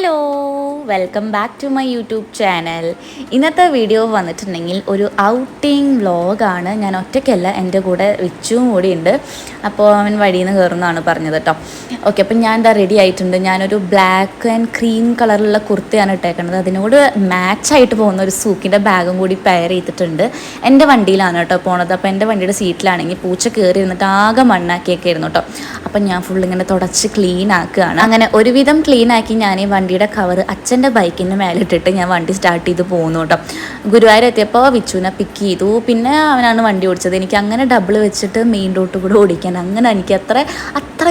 Hello, welcome back to my YouTube channel. ഇന്നത്തെ video വന്നിട്ടുണ്ടെങ്കിൽ ഒരു ഔട്ടിങ് വ്ലോഗാണ്. ഞാൻ ഒറ്റയ്ക്കല്ല, എൻ്റെ കൂടെ വിച്ചുവും കൂടി ഉണ്ട്. അപ്പോൾ അവൻ വഴിയിൽ നിന്ന് കയറുന്നതാണ് പറഞ്ഞത് കേട്ടോ. ഓക്കെ, അപ്പം ഞാൻ എന്താ റെഡി ആയിട്ടുണ്ട്. ഞാനൊരു ബ്ലാക്ക് ആൻഡ് ക്രീം കളറിലുള്ള കുർത്തയാണ് ഇട്ടേക്കുന്നത്. അതിനോട് മാച്ചായിട്ട് പോകുന്ന ഒരു സൂക്കിൻ്റെ ബാഗും കൂടി പെയർ ചെയ്തിട്ടുണ്ട്. എൻ്റെ വണ്ടിയിലാണ് കേട്ടോ പോണത്. അപ്പോൾ എൻ്റെ വണ്ടിയുടെ സീറ്റിലാണെങ്കിൽ പൂച്ച കയറി ഇരുന്നിട്ട് ആകെ മണ്ണാക്കിയൊക്കെ ആയിരുന്നു കേട്ടോ. അപ്പം ഞാൻ ഫുൾ ഇങ്ങനെ തുടച്ച് ക്ലീൻ ആക്കുകയാണ്. അങ്ങനെ ഒരുവിധം ക്ലീൻ ആക്കി ഞാൻ ഈ വണ്ടിയുടെ കവർ അച്ഛൻ്റെ ബൈക്കിൻ്റെ മേലിട്ടിട്ട് ഞാൻ വണ്ടി സ്റ്റാർട്ട് ചെയ്ത് പോകുന്നു കേട്ടോ. ഗുരുവായൂർ എത്തിയപ്പോൾ വിച്ചുവിനെ പിക്ക് ചെയ്തു. പിന്നെ അവനാണ് വണ്ടി ഓടിച്ചത്. എനിക്ക് അങ്ങനെ ഡബിൾ വെച്ചിട്ട് മെയിൻ റോഡ് കൂടെ ഓടിക്കാൻ അങ്ങനെ എനിക്ക് അത്ര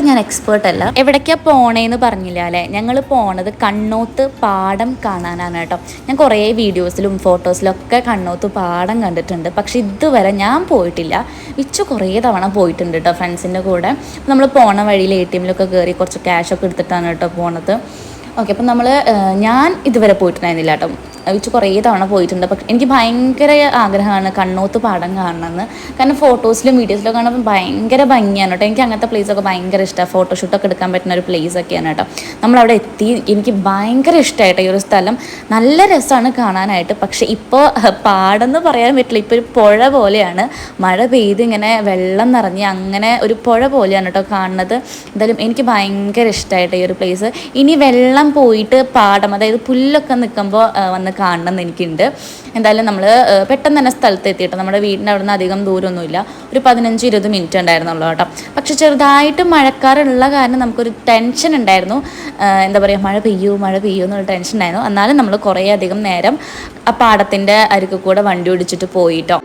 ഞാൻ എക്സ്പേർട്ട് അല്ല. എവിടേക്കാണ് പോണേന്ന് പറഞ്ഞില്ല അല്ലേ? ഞങ്ങൾ പോണത് കണ്ണോത്ത് പാടം കാണാനാണ് കേട്ടോ. ഞാൻ കുറേ വീഡിയോസിലും ഫോട്ടോസിലൊക്കെ കണ്ണോത്ത് പാടം കണ്ടിട്ടുണ്ട്. പക്ഷെ ഇതുവരെ ഞാൻ പോയിട്ടില്ല. വിച്ചു കുറേ തവണ പോയിട്ടുണ്ട് കേട്ടോ ഫ്രണ്ട്സിൻ്റെ കൂടെ. നമ്മൾ പോണ വഴിയിൽ ATM കയറി കുറച്ച് ക്യാഷൊക്കെ എടുത്തിട്ടാണ് കേട്ടോ പോണത്. ഓക്കെ, അപ്പം ഞാൻ ഇതുവരെ പോയിട്ടുണ്ടായിരുന്നില്ല കേട്ടോ. വിച്ചു കുറേ തവണ പോയിട്ടുണ്ട്. പക്ഷെ എനിക്ക് ഭയങ്കര ആഗ്രഹമാണ് കണ്ണോത്ത് പാടം കാണണമെന്ന്. കാരണം ഫോട്ടോസിലും വീഡിയോസിലും കാണുമ്പോൾ ഭയങ്കര ഭംഗിയാണ് കേട്ടോ. എനിക്ക് അങ്ങനത്തെ പ്ലേസൊക്കെ ഭയങ്കര ഇഷ്ടമാണ്. ഫോട്ടോഷൂട്ടൊക്കെ എടുക്കാൻ പറ്റുന്ന ഒരു പ്ലേസൊക്കെയാണ് കേട്ടോ. നമ്മളവിടെ എത്തി. എനിക്ക് ഭയങ്കര ഇഷ്ടമായിട്ടോ ഈ ഒരു സ്ഥലം. നല്ല രസമാണ് കാണാനായിട്ട്. പക്ഷെ ഇപ്പോൾ പാടെന്ന് പറയാൻ പറ്റില്ല. ഇപ്പോൾ ഒരു പുഴ പോലെയാണ്. മഴ പെയ്ത് ഇങ്ങനെ വെള്ളം നിറഞ്ഞ് അങ്ങനെ ഒരു പുഴ പോലെയാണ് കേട്ടോ കാണുന്നത്. എന്തായാലും എനിക്ക് ഭയങ്കര ഇഷ്ടമായിട്ടോ ഈ ഒരു പ്ലേസ്. ഇനി വെള്ളം പോയിട്ട് പാടം, അതായത് പുല്ലൊക്കെ നിൽക്കുമ്പോൾ വന്ന് കാണണം എന്ന് എനിക്കുണ്ട്. എന്തായാലും നമ്മൾ പെട്ടെന്ന് തന്നെ സ്ഥലത്ത് എത്തിയിട്ട് നമ്മുടെ വീടിൻ്റെ അവിടെ നിന്ന് അധികം ദൂരമൊന്നുമില്ല. ഒരു 15-20 മിനിറ്റ് ഉണ്ടായിരുന്നുള്ളൂ കേട്ടോ. പക്ഷെ ചെറുതായിട്ട് മഴക്കാറുള്ള കാരണം നമുക്കൊരു ടെൻഷൻ ഉണ്ടായിരുന്നു. എന്താ പറയുക, മഴ പെയ്യൂ എന്നുള്ള ടെൻഷൻ ഉണ്ടായിരുന്നു. എന്നാലും നമ്മൾ കുറേ അധികം നേരം ആ പാടത്തിൻ്റെ അരികിൽ കൂടെ വണ്ടി ഓടിച്ചിട്ട് പോയിട്ടോ.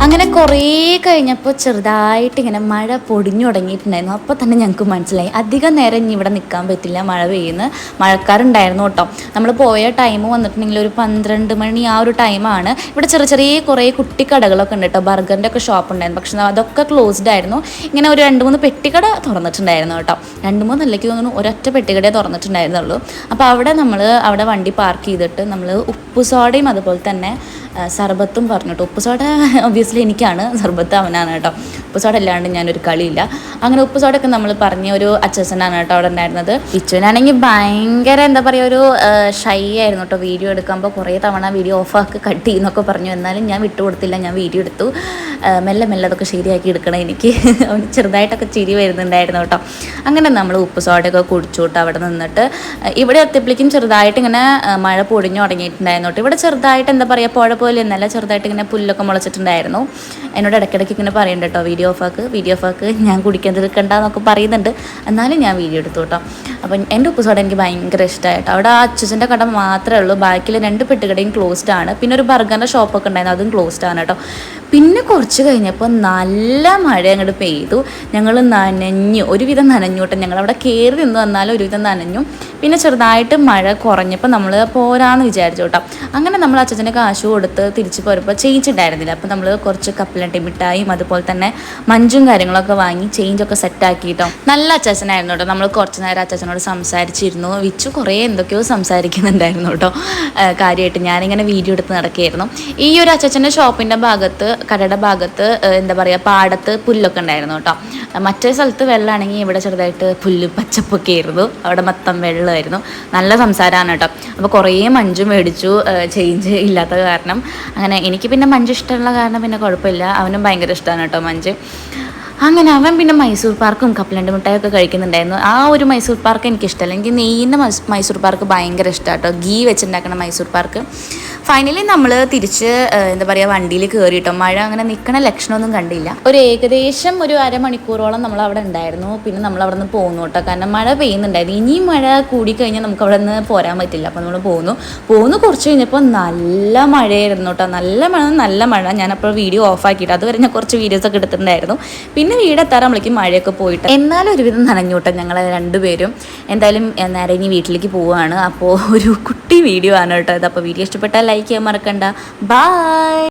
അങ്ങനെ കുറേ കഴിഞ്ഞപ്പോൾ ചെറുതായിട്ട് ഇങ്ങനെ മഴ പൊടിഞ്ഞു തുടങ്ങിയിട്ടുണ്ടായിരുന്നു. അപ്പോൾ തന്നെ ഞങ്ങൾക്ക് മനസ്സിലായി അധികം നേരം ഇനി ഇവിടെ നിൽക്കാൻ പറ്റില്ല, മഴ പെയ്യുന്ന മഴക്കാറുണ്ടായിരുന്നു കേട്ടോ. നമ്മൾ പോയ ടൈം വന്നിട്ടുണ്ടെങ്കിൽ ഒരു 12 മണി ആ ഒരു ടൈമാണ്. ഇവിടെ ചെറിയ കുറേ കുട്ടിക്കടകളൊക്കെ ഉണ്ട് കേട്ടോ. ബർഗറിൻ്റെ ഒക്കെ ഷോപ്പ് ഉണ്ടായിരുന്നു. പക്ഷെ അതൊക്കെ ക്ലോസ്ഡ് ആയിരുന്നു. ഇങ്ങനെ ഒരു 2-3 പെട്ടിക്കട തുറന്നിട്ടുണ്ടായിരുന്നു കേട്ടോ. 2-3 അല്ലേക്ക് തോന്നുന്നു, ഒരൊറ്റ പെട്ടിക്കടയെ തുറന്നിട്ടുണ്ടായിരുന്നുള്ളൂ. അപ്പോൾ അവിടെ വണ്ടി പാർക്ക് ചെയ്തിട്ട് നമ്മൾ ഉപ്പുസോഡയും അതുപോലെ തന്നെ സർബത്തും പറഞ്ഞിട്ട്. ഉപ്പുസോഡ ഒബ്വിയസ്ലി എനിക്കാണ്, സർബത്ത് അവനാണ് കേട്ടോ. ഉപ്പുസോഡ അല്ലാണ്ട് ഞാനൊരു കളിയില്ല. അങ്ങനെ ഉപ്പുസോഡൊക്കെ നമ്മൾ പറഞ്ഞ ഒരു അച്ഛനാണ് കേട്ടോ അവിടെ ഉണ്ടായിരുന്നത്. വിച്ചുവിനാണെങ്കിൽ ഭയങ്കര എന്താ പറയുക, ഒരു ഷൈ ആയിരുന്നു കേട്ടോ. വീഡിയോ എടുക്കുമ്പോൾ കുറേ തവണ വീഡിയോ ഓഫാക്കി കട്ട് ചെയ്യുന്നൊക്കെ പറഞ്ഞു. എന്നാലും ഞാൻ വിട്ടുകൊടുത്തില്ല, ഞാൻ വീഡിയോ എടുത്തു. മെല്ലെ അതൊക്കെ ശരിയാക്കി എടുക്കണം എനിക്ക്. അവന് ചെറുതായിട്ടൊക്കെ ചിരി വരുന്നുണ്ടായിരുന്നു കേട്ടോ. അങ്ങനെ നമ്മൾ ഉപ്പുസോഡയൊക്കെ കുടിച്ചു കേട്ടോ അവിടെ നിന്നിട്ട്. ഇവിടെ എത്തിയപ്പോഴേക്കും ചെറുതായിട്ട് ഇങ്ങനെ മഴ പൊടിഞ്ഞു തുടങ്ങിയിട്ടുണ്ടായിരുന്നു കേട്ടോ. ഇവിടെ ചെറുതായിട്ട് എന്താ പറയുക, പുഴ പോലെ ഒന്നല്ല, ചെറുതായിട്ട് ഇങ്ങനെ പുല്ലൊക്കെ മുളച്ചിട്ടുണ്ടായിരുന്നു. എന്നോട് ഇടയ്ക്കിടയ്ക്ക് ഇങ്ങനെ പറയുന്നുണ്ട് കേട്ടോ, വീഡിയോ ഓഫാക്ക് ഞാൻ കുടിക്കാൻ തീർക്കണ്ടെന്നൊക്കെ പറയുന്നുണ്ട്. എന്നാലും ഞാൻ വീഡിയോ എടുത്തു കേട്ടോ. അപ്പം എൻ്റെ ഉപ്പുസോഡ എനിക്ക് ഭയങ്കര ഇഷ്ടമായിട്ടോ. അവിടെ ആ അച്ഛൻ്റെ കട മാത്രമേ ഉള്ളൂ, ബാക്കിൽ 2 പെട്ടുകടയും ക്ലോസ്ഡ് ആണ്. പിന്നെ ഒരു ബർഗറിൻ്റെ ഷോപ്പൊക്കെ ഉണ്ടായിരുന്നു, അതും ക്ലോസ്ഡ് ആണ് കേട്ടോ. പിന്നെ കുറച്ച് കഴിഞ്ഞപ്പോൾ നല്ല മഴ അങ്ങോട്ട് പെയ്തു. ഞങ്ങൾ നനഞ്ഞു, ഒരുവിധം നനഞ്ഞു കേട്ടോ. ഞങ്ങളവിടെ കയറി നിന്ന് വന്നാലും ഒരുവിധം നനഞ്ഞു. പിന്നെ ചെറുതായിട്ട് മഴ കുറഞ്ഞപ്പോൾ നമ്മൾ പോരാന്ന് വിചാരിച്ചു കേട്ടോ. അങ്ങനെ നമ്മൾ അച്ഛൻ്റെ കാശ് കൊടുത്ത് തിരിച്ച് പോരുമ്പോൾ ചേഞ്ച് ഉണ്ടായിരുന്നില്ല. അപ്പോൾ നമ്മൾ കുറച്ച് കപ്പലണ്ടി മിഠായും അതുപോലെ തന്നെ മഞ്ചും കാര്യങ്ങളൊക്കെ വാങ്ങി ചേഞ്ചൊക്കെ സെറ്റാക്കിയിട്ടോ. നല്ല അച്ചാച്ചനായിരുന്നു കേട്ടോ. നമ്മൾ കുറച്ച് നേരം അച്ചാച്ചനോട് സംസാരിച്ചിരുന്നു. വിച്ചു കുറേ എന്തൊക്കെയോ സംസാരിക്കുന്നുണ്ടായിരുന്നു കേട്ടോ. കാര്യമായിട്ട് ഞാനിങ്ങനെ വീഡിയോ എടുത്ത് നടക്കുകയായിരുന്നു. ഈ ഒരു അച്ചാച്ചൻ്റെ ഷോപ്പിൻ്റെ ഭാഗത്ത്, കടയുടെ ഭാഗത്ത് എന്താ പറയുക, പാടത്ത് പുല്ലൊക്കെ ഉണ്ടായിരുന്നു കേട്ടോ. മറ്റേ സ്ഥലത്ത് വെള്ളമാണെങ്കിൽ ഇവിടെ ചെറുതായിട്ട് പുല്ല് പച്ചപ്പൊക്കെ ആയിരുന്നു. അവിടെ മൊത്തം വെള്ളമായിരുന്നു. നല്ല സംസാരമാണ് കേട്ടോ. അപ്പോൾ കുറേ മഞ്ച് മേടിച്ചു, ചേഞ്ച് ഇല്ലാത്ത കാരണം. അങ്ങനെ എനിക്ക് പിന്നെ മഞ്ച് ഇഷ്ടമുള്ള കാരണം പിന്നെ കുഴപ്പമില്ല. അവനും ഭയങ്കര ഇഷ്ടമാണ് കേട്ടോ മഞ്ച്. അങ്ങനെ അവൻ പിന്നെ മൈസൂർ പാർക്കും കപ്പലണ്ടി മിഠായൊക്കെ കഴിക്കുന്നുണ്ടായിരുന്നു. ആ ഒരു മൈസൂർ പാർക്ക് എനിക്കിഷ്ടമല്ല. എനിക്ക് നെയ്യിൻ്റെ മൈസൂർ പാർക്ക് ഭയങ്കര ഇഷ്ടമാണ് കേട്ടോ. ഗീ വെച്ചുണ്ടാക്കുന്ന മൈസൂർ പാർക്ക്. ഫൈനലി നമ്മൾ തിരിച്ച് എന്താ പറയുക വണ്ടിയിൽ കയറിയിട്ടോ. മഴ അങ്ങനെ നിൽക്കണ ലക്ഷണമൊന്നും കണ്ടില്ല. ഒരു ഏകദേശം ഒരു അരമണിക്കൂറോളം നമ്മൾ അവിടെ ഉണ്ടായിരുന്നു. പിന്നെ നമ്മൾ അവിടെ നിന്ന് പോകുന്നു കേട്ടോ. കാരണം മഴ പെയ്യുന്നുണ്ടായിരുന്നു. ഇനിയും മഴ കൂടിക്കഴിഞ്ഞാൽ നമുക്ക് അവിടെ നിന്ന് പോരാൻ പറ്റില്ല. അപ്പോൾ നമ്മൾ പോകുന്നു കുറച്ച് കഴിഞ്ഞപ്പോൾ നല്ല മഴയായിരുന്നു കേട്ടോ. നല്ല മഴ. ഞാനപ്പോൾ വീഡിയോ ഓഫാക്കിയിട്ട് അതുവരെ ഞാൻ കുറച്ച് വീഡിയോസൊക്കെ എടുത്തിട്ടുണ്ടായിരുന്നു. പിന്നെ വീടെത്താറാകുമ്പോഴേക്കും മഴയൊക്കെ പോയിട്ട് എന്നാലും ഒരുവിധം നനഞ്ഞു കേട്ടോ ഞങ്ങൾ രണ്ടുപേരും. എന്തായാലും നേരെ ഇനി വീട്ടിലേക്ക് പോവുകയാണ്. അപ്പോൾ ഒരു കുട്ടി വീഡിയോ ആണ് കേട്ടോ ഇത്. അപ്പോൾ വീഡിയോ ഇഷ്ടപ്പെട്ടാൽ ലൈക്ക് ചെയ്യാൻ മറക്കണ്ട. ബൈ.